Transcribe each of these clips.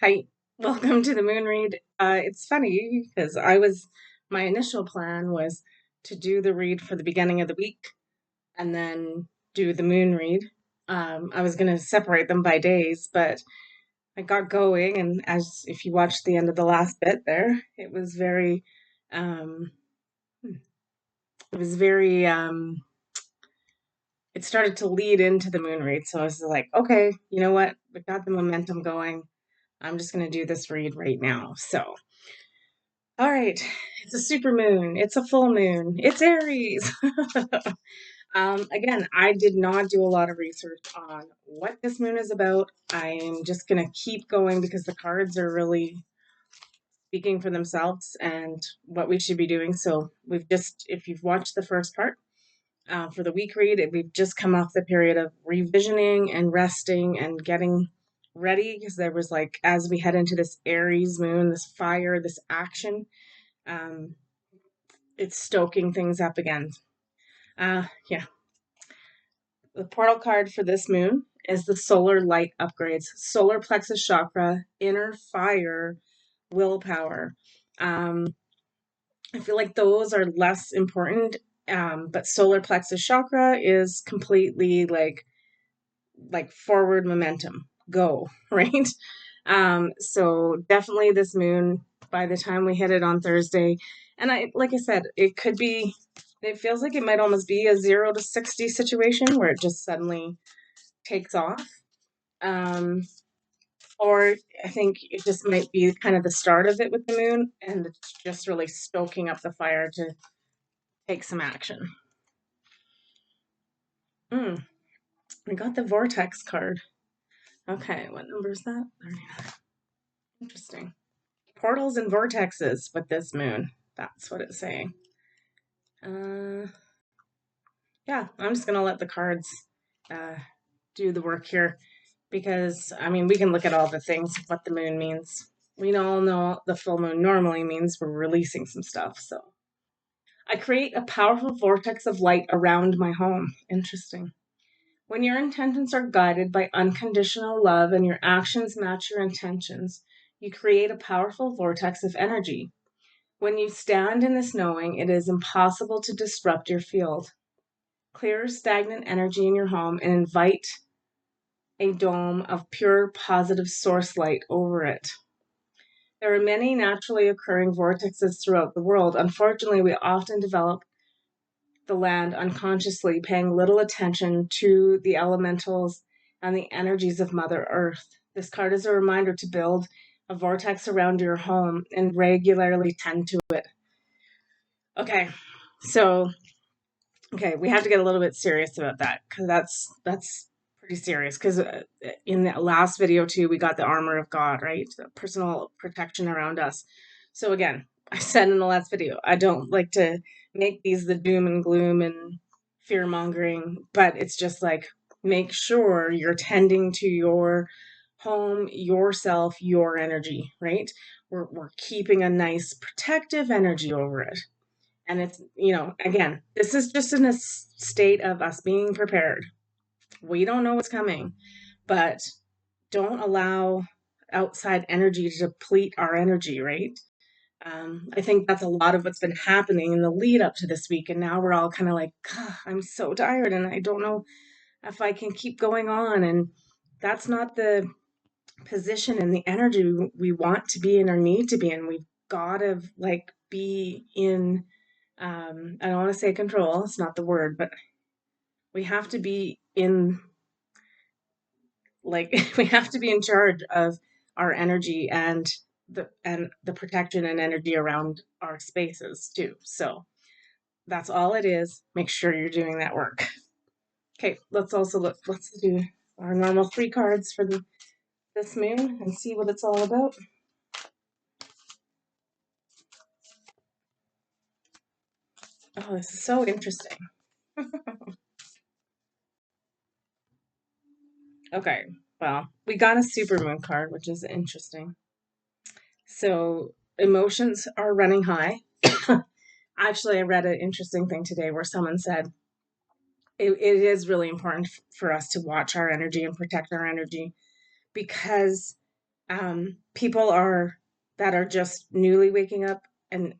Hi, welcome to the moon read. It's funny because my initial plan was to do the read for the beginning of the week and then do the moon read. I was going to separate them by days, but I got going, and as if you watched the end of the last bit there, um, it was very, it started to lead into the moon read. So I was like, okay, you know what? We got the momentum going. I'm just going to do this read right now. So. All right, it's a super moon. It's a full moon. It's Aries. Again, I did not do a lot of research on what this moon is about. I'm just going to keep going because the cards are really speaking for themselves and what we should be doing. So, if you've watched the first part for the week read, we've just come off the period of revisioning and resting and getting ready because there was like, as we head into this Aries moon, this fire, this action. Um, it's stoking things up again. Yeah. The portal card for this moon is the solar light upgrades, solar plexus chakra, inner fire, willpower. Um, I feel like those are less important, but solar plexus chakra is completely like forward momentum, go right. So definitely this moon. By the time we hit it on Thursday, and like I said, it could be. It feels like it might almost be a 0 to 60 situation where it just suddenly takes off. Um, or I think it just might be kind of the start of it with the moon, and it's just really stoking up the fire to take some action. We got the vortex card. Okay, what number is that? 39. Interesting. Portals and vortexes with this moon. That's what it's saying. Uh, yeah, I'm just gonna let the cards uh, do the work here because I mean we can look at all the things what the moon means. We all know the full moon normally means we're releasing some stuff. So I create a powerful vortex of light around my home. Interesting. When your intentions are guided by unconditional love and your actions match your intentions, you create a powerful vortex of energy. When you stand in this knowing, it is impossible to disrupt your field. Clear stagnant energy in your home and invite a dome of pure positive source light over it. There are many naturally occurring vortexes throughout the world. Unfortunately, we often develop the land unconsciously, paying little attention to the elementals and the energies of Mother Earth. This card is a reminder to build a vortex around your home and regularly tend to it. Okay, so we have to get a little bit serious about that because that's pretty serious. Because in the last video too, we got the armor of God, right? The personal protection around us. So again, I said in the last video, I don't like to make these the doom and gloom and fear mongering, but it's just like make sure you're tending to your home, yourself, your energy, right? We're keeping a nice protective energy over it. And it's, again, this is just in a state of us being prepared. We don't know what's coming, but don't allow outside energy to deplete our energy, right? I think that's a lot of what's been happening in the lead up to this week. And now we're all kind of like, I'm so tired and I don't know if I can keep going on. And that's not the position and the energy we want to be in or need to be in. We've got to like be in I don't want to say control, it's not the word, but we have to be in like we have to be in charge of our energy and the protection and energy around our spaces too. So that's all it is. Make sure you're doing that work. Okay, let's do our normal 3 cards for this moon and see what it's all about. Oh, this is so interesting. Okay, well, we got a supermoon card, which is interesting. So emotions are running high. Actually, I read an interesting thing today where someone said it is really important for us to watch our energy and protect our energy because People that are just newly waking up, and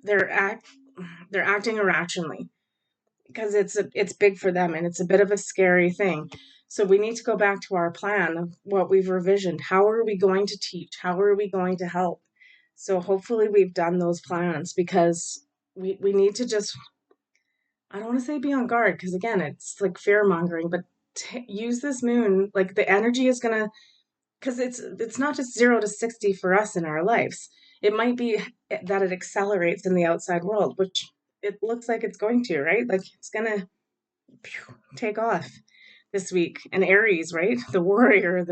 they're act they're acting irrationally because it's big for them, and it's a bit of a scary thing. So we need to go back to our plan of what we've revisioned. How are we going to teach? How are we going to help? So hopefully we've done those plans, because we need to just, I don't want to say be on guard, because again, it's like fear mongering, but use this moon, like the energy is gonna, because it's not just 0 to 60 for us in our lives. It might be that it accelerates in the outside world, which it looks like it's going to, right? Like it's gonna take off this week. And Aries, right? The warrior,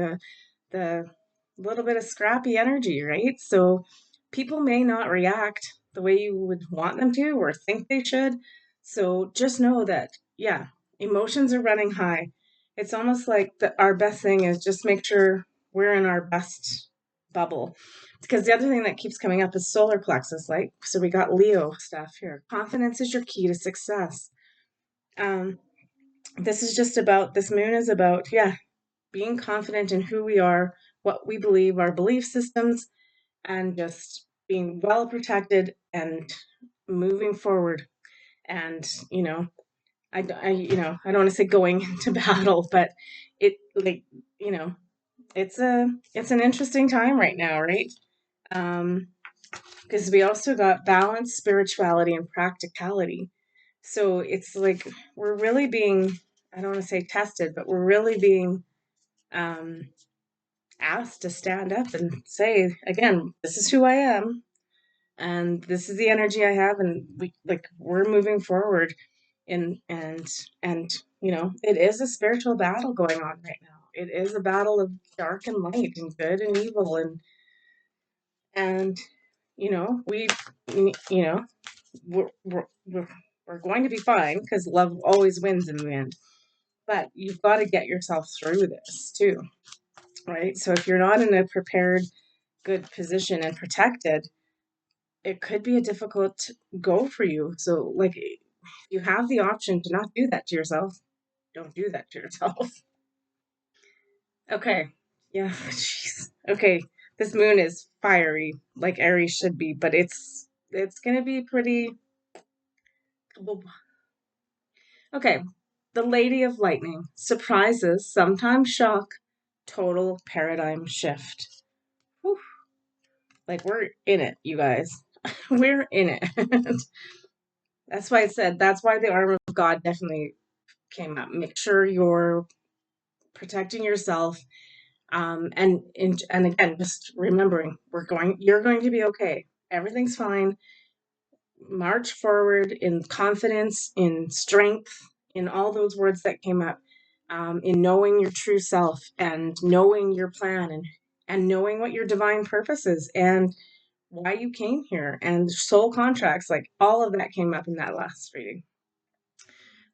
the little bit of scrappy energy, right? So people may not react the way you would want them to or think they should. So just know that, yeah, emotions are running high. It's almost like our best thing is just make sure we're in our best bubble. Because the other thing that keeps coming up is solar plexus, like, so we got Leo stuff here. Confidence is your key to success. Um, this is just about, this moon is about, yeah, being confident in who we are, what we believe, our belief systems, and just being well protected and moving forward. And, I don't want to say going into battle, but it, like, you know, it's an interesting time right now, right? Um, because we also got balance, spirituality, and practicality. So it's like we're really being, I don't want to say tested, but we're really being um, asked to stand up and say, again, this is who I am, and this is the energy I have, and we're moving forward. And it is a spiritual battle going on right now. It is a battle of dark and light, and good and evil, and we you know we're going to be fine, because love always wins in the end. But you've got to get yourself through this too, right? So if you're not in a prepared, good position and protected, it could be a difficult go for you. So, like, you have the option to not do that to yourself. Don't do that to yourself. Okay. Yeah. Jeez. Okay. This moon is fiery, like Aries should be, but it's gonna be pretty. Okay. The Lady of Lightning. Surprises, sometimes shock, total paradigm shift. Whew. Like, we're in it, you guys. We're in it. That's why I said, that's why the armor of God definitely came up. Make sure you're protecting yourself. And again, just remembering, you're going to be okay. Everything's fine. March forward in confidence, in strength, in all those words that came up, in knowing your true self, and knowing your plan, and knowing what your divine purpose is, and why you came here, and soul contracts, like all of that came up in that last reading.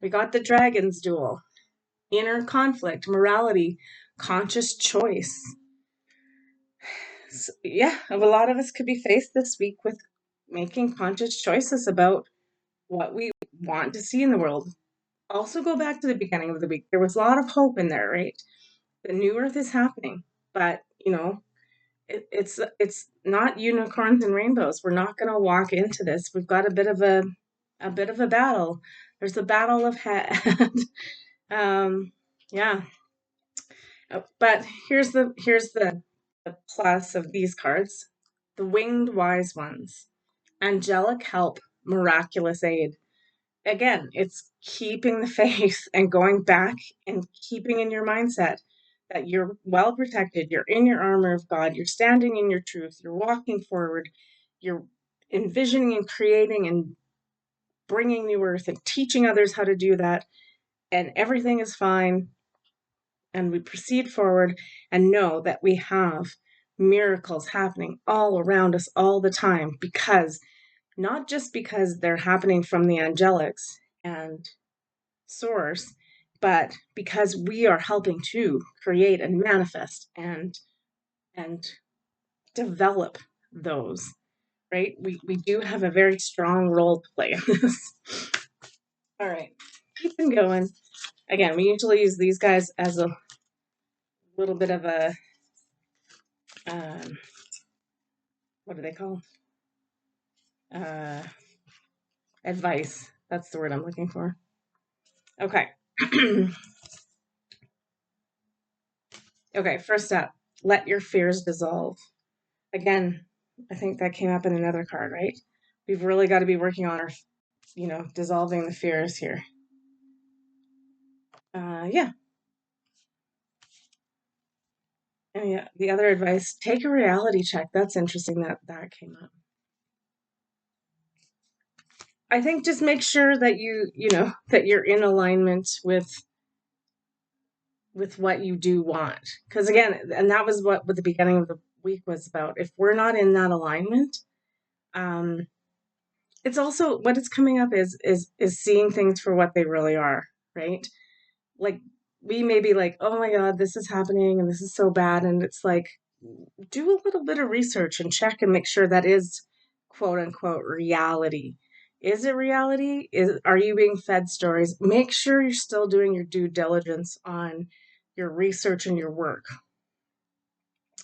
We got the Dragon's Duel, inner conflict, morality, conscious choice. So, yeah, a lot of us could be faced this week with making conscious choices about what we want to see in the world. Also, go back to the beginning of the week. There was a lot of hope in there, right? The new earth is happening, but it's not unicorns and rainbows. We're not going to walk into this. We've got a bit of a battle. There's a battle of head. Yeah. But here's the plus of these cards: the Winged Wise Ones, angelic help, miraculous aid. Again, it's keeping the faith and going back and keeping in your mindset that you're well protected, you're in your armor of God, you're standing in your truth, you're walking forward, you're envisioning and creating and bringing new earth and teaching others how to do that, and everything is fine. And we proceed forward and know that we have miracles happening all around us all the time, because not just because they're happening from the angelics and source, but because we are helping to create and manifest and develop those, right? We do have a very strong role to play in this. All right, keeping going. Again, we usually use these guys as a little bit of a what do they call? Advice. That's the word I'm looking for. Okay. Okay, first up, let your fears dissolve. Again, I think that came up in another card, right? We've really got to be working on our, dissolving the fears here. Yeah. And yeah, the other advice, take a reality check. That's interesting that came up. I think just make sure that that you're in alignment with what you do want. Because again, and that was what the beginning of the week was about. If we're not in that alignment, um, it's also what is coming up is seeing things for what they really are, right? Like we may be like, oh my God, this is happening and this is so bad. And it's like, do a little bit of research and check and make sure that is quote unquote reality. Is it reality? Are you being fed stories? Make sure you're still doing your due diligence on your research and your work.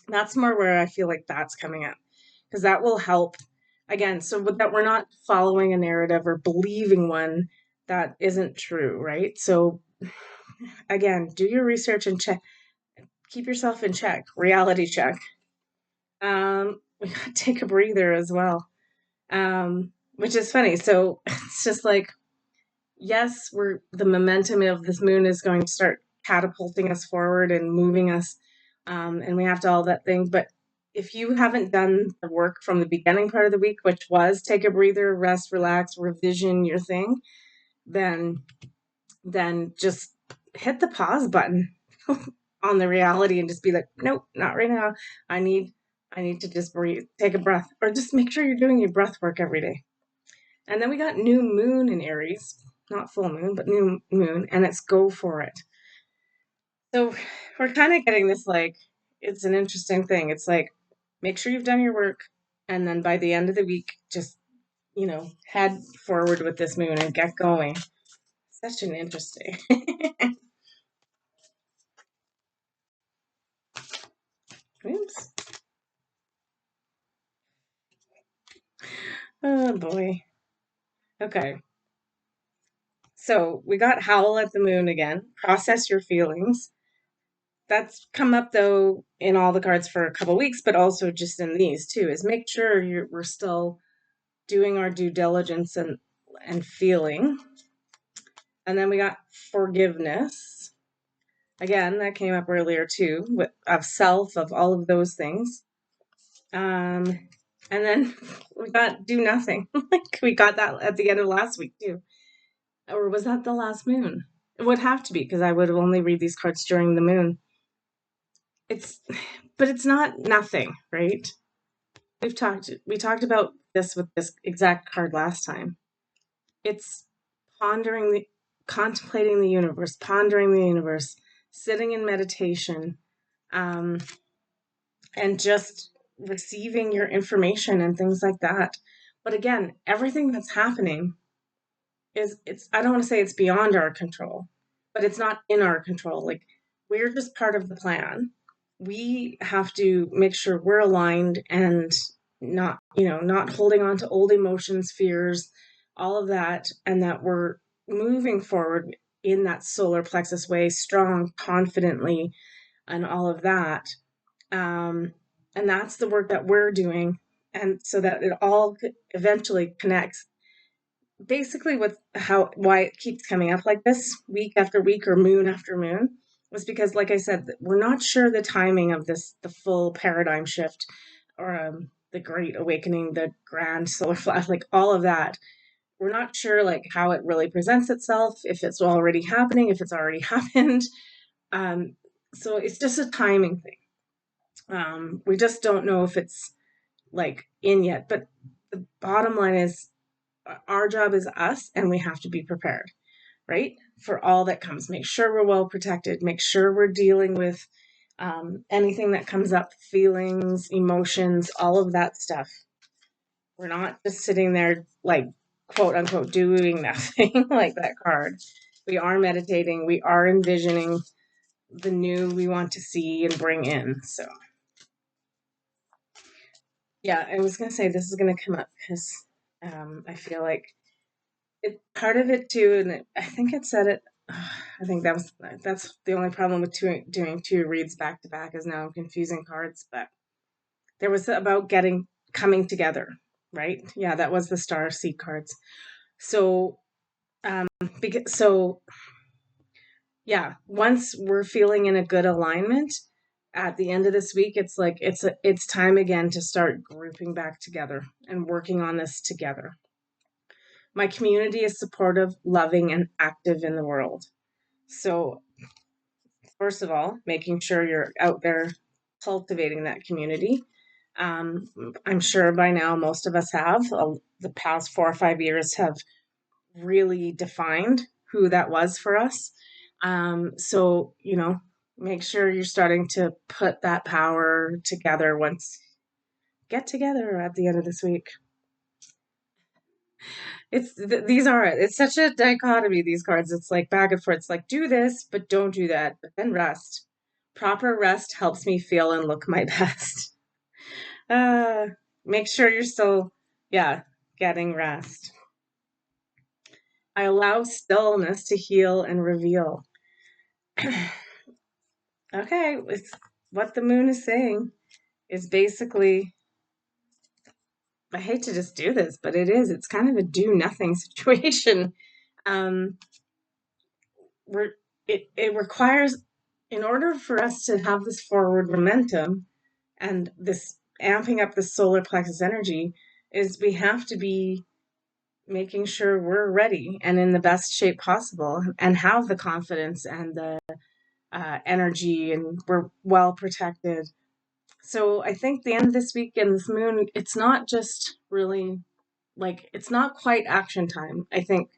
That's more where I feel like that's coming up because that will help again. So that we're not following a narrative or believing one that isn't true, right? So again, do your research and check, keep yourself in check, reality check. We gotta take a breather as well, which is funny. So it's just like, yes, the momentum of this moon is going to start catapulting us forward and moving us, and we have to all that thing. But if you haven't done the work from the beginning part of the week, which was take a breather, rest, relax, revision your thing, then just hit the pause button on the reality and just be like, nope, not right now. I need to just breathe, take a breath, or just make sure you're doing your breath work every day. And then we got new moon in Aries, not full moon, but new moon, and it's go for it. So we're kind of getting this like, it's an interesting thing. It's like, make sure you've done your work, and then by the end of the week, just, head forward with this moon and get going. Such an interesting. Oops. Oh boy. Okay. So we got howl at the moon again. Process your feelings. That's come up though in all the cards for a couple weeks, but also just in these too. Is make sure we're still doing our due diligence and feeling. And then we got forgiveness. Again, that came up earlier too, of self, of all of those things. And then we got do nothing. Like we got that at the end of last week too. Or was that the last moon? It would have to be because I would have only read these cards during the moon. But it's not nothing, right? We talked about this with this exact card last time. It's contemplating the universe, pondering the universe, sitting in meditation, um, and just receiving your information and things like that. But again, everything that's happening it's I don't want to say it's beyond our control, but it's not in our control. Like we're just part of the plan. We have to make sure we're aligned and not holding on to old emotions, fears, all of that, and that we're moving forward in that solar plexus way, strong, confidently, and all of that. And that's the work that we're doing, and so that it all eventually connects basically why it keeps coming up like this week after week or moon after moon was because like I said, we're not sure the timing of the full paradigm shift or the great awakening, the grand solar flash, like all of that. We're not sure like how it really presents itself, if it's already happening, if it's already happened. um so it's just a timing thing. We just don't know if it's like in yet, but the bottom line is our job is us and we have to be prepared, right? For all that comes. Make sure we're well protected. Make sure we're dealing with anything that comes up, feelings, emotions, all of that stuff. We're not just sitting there like quote unquote doing nothing like that card. We are meditating. We are envisioning the new we want to see and bring in. So Yeah, I was gonna say this is gonna come up because I feel like part of it too, and I think it said it. I think that's the only problem with doing two reads back to back is now I'm confusing cards. But there was about getting coming together, right? Yeah, that was the star seed cards. So um, so yeah, once we're feeling in a good alignment at the end of this week, it's like it's time again to start grouping back together and working on this together. My community is supportive, loving, and active in the world. So, first of all, making sure you're out there cultivating that community. Um, I'm sure by now most of us have. The past 4 or 5 years have really defined who that was for us. So, make sure you're starting to put that power together once get together at the end of this week. It's such a dichotomy, these cards. It's like back and forth. It's like do this, but don't do that, but then rest. Proper rest helps me feel and look my best. Uh, make sure you're still, yeah, getting rest. I allow stillness to heal and reveal. Okay, it's what the moon is saying is basically, I hate to just do this, but it's kind of a do nothing situation. Um, we're it requires, in order for us to have this forward momentum and this amping up the solar plexus energy, is we have to be making sure we're ready and in the best shape possible and have the confidence and the energy and we're well protected. So I think the end of this week and this moon, it's not just really like it's not quite action time. I think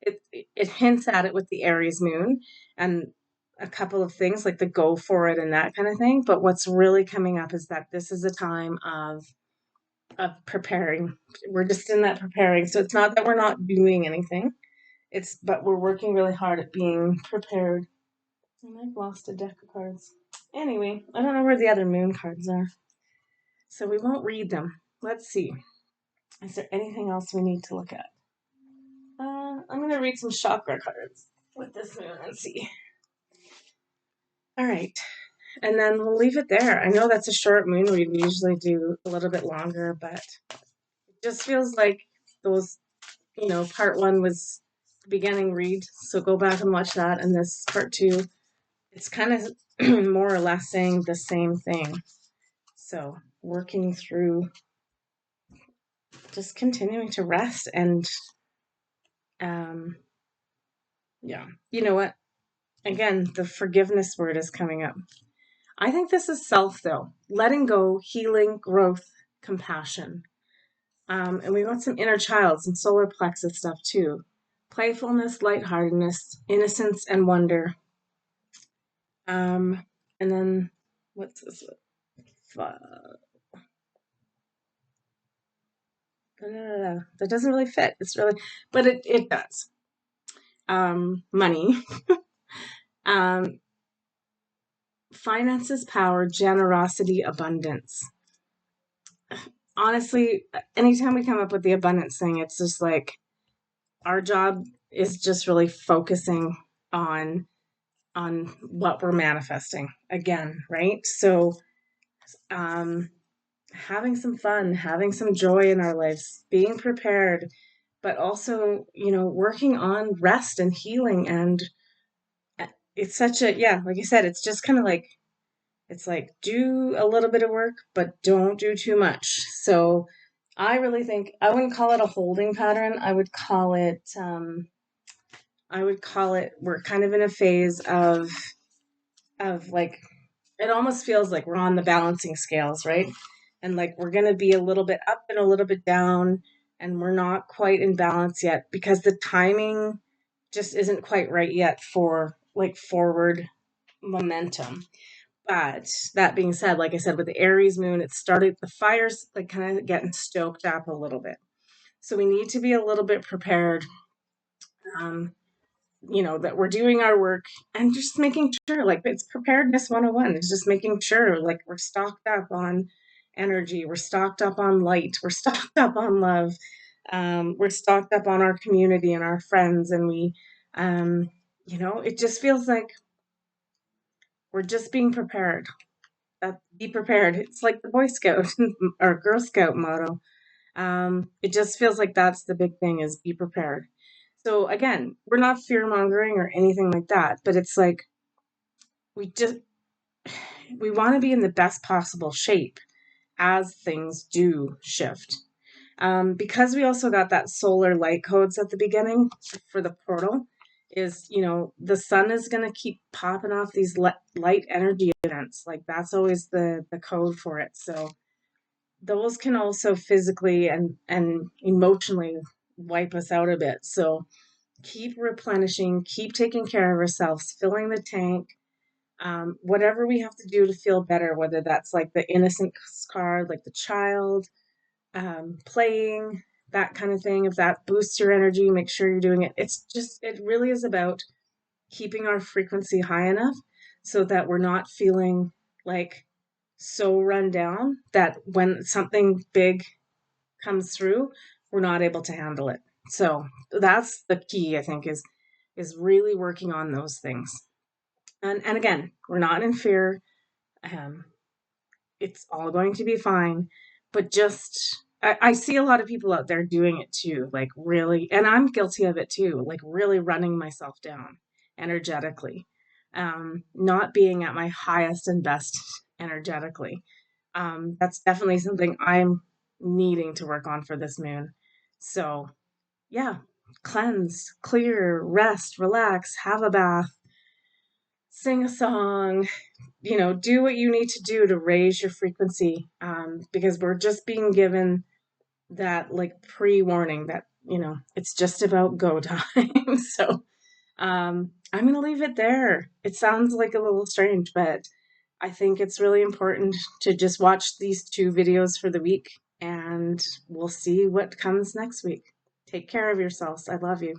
it hints at it with the Aries moon and a couple of things like the go for it and that kind of thing. But what's really coming up is that this is a time of preparing. We're just in that preparing. So it's not that we're not doing anything. But we're working really hard at being prepared. And I've lost a deck of cards. Anyway, I don't know where the other moon cards are. So we won't read them. Let's see. Is there anything else we need to look at? I'm going to read some chakra cards with this moon and see. All right. And then we'll leave it there. I know that's a short moon. We usually do a little bit longer, but it just feels like those, part one was the beginning read. So go back and watch that. And this part two, it's kind of more or less saying the same thing. So working through just continuing to rest and, yeah. You know what? Again, the forgiveness word is coming up. I think this is self, though. Letting go, healing, growth, compassion. And we want some inner child, some solar plexus stuff too. Playfulness, lightheartedness, innocence, and wonder. And then, what's this? That doesn't really fit. It's really, but it does. Money. um, Finances, power, generosity, abundance. Honestly, anytime we come up with the abundance thing, it's just like our job is just really focusing on what we're manifesting again, right? So um having some fun, having some joy in our lives, being prepared, but also, working on rest and healing. And it's such a, yeah, like you said, it's just kind of like, it's like do a little bit of work, but don't do too much. So I really think I wouldn't call it a holding pattern. I would call it we're kind of in a phase of like it almost feels like we're on the balancing scales, right? And like we're going to be a little bit up and a little bit down, and we're not quite in balance yet because the timing just isn't quite right yet for like forward momentum. But that being said, like I said, with the Aries moon, it started the fires like kind of getting stoked up a little bit. So we need to be a little bit prepared. Um, that we're doing our work and just making sure, like it's preparedness 101. It's just making sure like we're stocked up on energy. We're stocked up on light. We're stocked up on love. We're stocked up on our community and our friends. And um, it just feels like we're just being prepared. Be prepared. It's like the Boy Scout or Girl Scout motto. It just feels like that's the big thing is be prepared. So again, we're not fear mongering or anything like that, but it's like we just we want to be in the best possible shape as things do shift. Because we also got that solar light codes at the beginning for the portal, is the sun is going to keep popping off these light energy events. Like that's always the code for it. So those can also physically and emotionally wipe us out a bit. So keep replenishing, keep taking care of ourselves, filling the tank, whatever we have to do to feel better, whether that's like the innocent card, like the child, playing, that kind of thing. If that boosts your energy, make sure you're doing it. It really is about keeping our frequency high enough so that we're not feeling like so run down that when something big comes through, we're not able to handle it. So that's the key, I think, is really working on those things. And again, we're not in fear. Um, it's all going to be fine. But I see a lot of people out there doing it too, like really, and I'm guilty of it too, like really running myself down energetically, not being at my highest and best energetically. That's definitely something I'm needing to work on for this moon. So, yeah, cleanse, clear, rest, relax, have a bath, sing a song, do what you need to do to raise your frequency, because we're just being given that like pre-warning that, it's just about go time. So I'm going to leave it there. It sounds like a little strange, but I think it's really important to just watch these 2 videos for the week and we'll see what comes next week. Take care of yourselves. I love you.